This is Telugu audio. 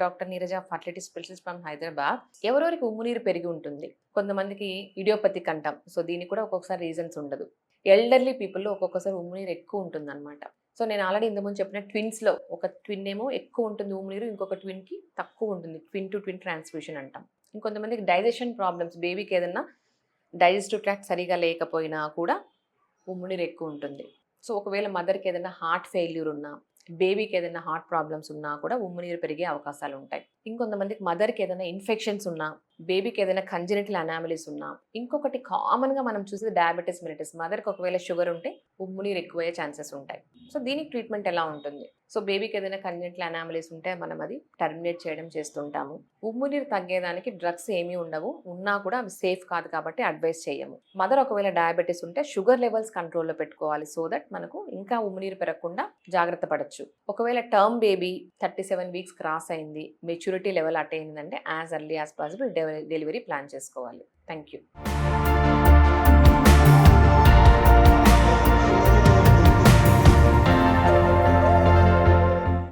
Doctor Neeraja fertility specialist from Hyderabad. ఎవరెవరికి ఉమ్ము నీరు పెరిగి ఉంటుంది? కొంతమందికి ఇడియోపతిక్ అంటాం. సో దీనికి కూడా ఒక్కొక్కసారి రీజన్స్ ఉండదు. ఎల్డర్లీ పీపుల్‌లో ఒక్కొక్కసారి ఉమ్ము నీరు ఎక్కువ ఉంటుందన్నమాట. సో నేను ఆల్రెడీ ఇంతకుముందు చెప్పిన ట్విన్స్‌లో ఒక ట్విన్ ఏమో ఎక్కువ ఉంటుంది ఉమ్ము నీరు. ఇంకొక ట్విన్‌కి తక్కువ ఉంటుంది. ట్విన్ టు ట్విన్ ట్రాన్స్‌ఫ్యూషన్ అంటాం. ఇంకొంతమందికి డైజెషన్ ప్రాబ్లమ్స్, బేబీకి ఏదన్నా డైజెస్టివ్ ట్రాక్ట్ సరిగా లేకపోయినా కూడా ఉమ్ము నీరు ఎక్కువ ఉంటుంది. సో ఒకవేళ మదర్‌కి ఏదైనా హార్ట్ ఫెయిల్యూర్ ఉన్నా, బేబీకి ఏదైనా హార్ట్ ప్రాబ్లమ్స్ ఉన్నా కూడా ఉమ్ము నీరు పెరిగే అవకాశాలు ఉంటాయి. ఇంకొంతమందికి మదర్‌కి ఏదైనా ఇన్ఫెక్షన్స్ ఉన్నా, బేబీకి ఏదైనా కంజెనిటల్ అనామలీస్ ఉన్నా, ఇంకొకటి కామన్‌గా మనం చూసేది డయాబెటిస్ మెలిటస్. మదర్‌కి ఒకవేళ షుగర్ ఉంటే ఉమ్ము నీరు ఎక్కువయ్యే ఛాన్సెస్ ఉంటాయి. సో దీనికి ట్రీట్మెంట్ ఎలా ఉంటుంది? సో బేబీకి ఏదైనా కంజెనిటల్ అనామలీస్ ఉంటే మనం అది టర్మినేట్ చేయడం చేస్తుంటాము. ఉమ్ము నీరు తగ్గేదానికి డ్రగ్స్ ఏమీ ఉండవు. ఉన్నా కూడా అవి సేఫ్ కాదు కాబట్టి అడ్వైస్ చేయము. మదర్ ఒకవేళ డయాబెటిస్ ఉంటే షుగర్ లెవెల్స్ కంట్రోల్‌లో పెట్టుకోవాలి. సో దట్ మనకు ఇంకా ఉమ్ము నీరు పెరగకుండా జాగ్రత్త పడొచ్చు. ఒకవేళ టర్మ్ బేబీ 37 వీక్స్ క్రాస్ అయింది, మెచ్యూరిటీ లెవెల్ అటైన్ అయిందంటే as early as possible delivery plan చేసుకోవాలి. Thank you.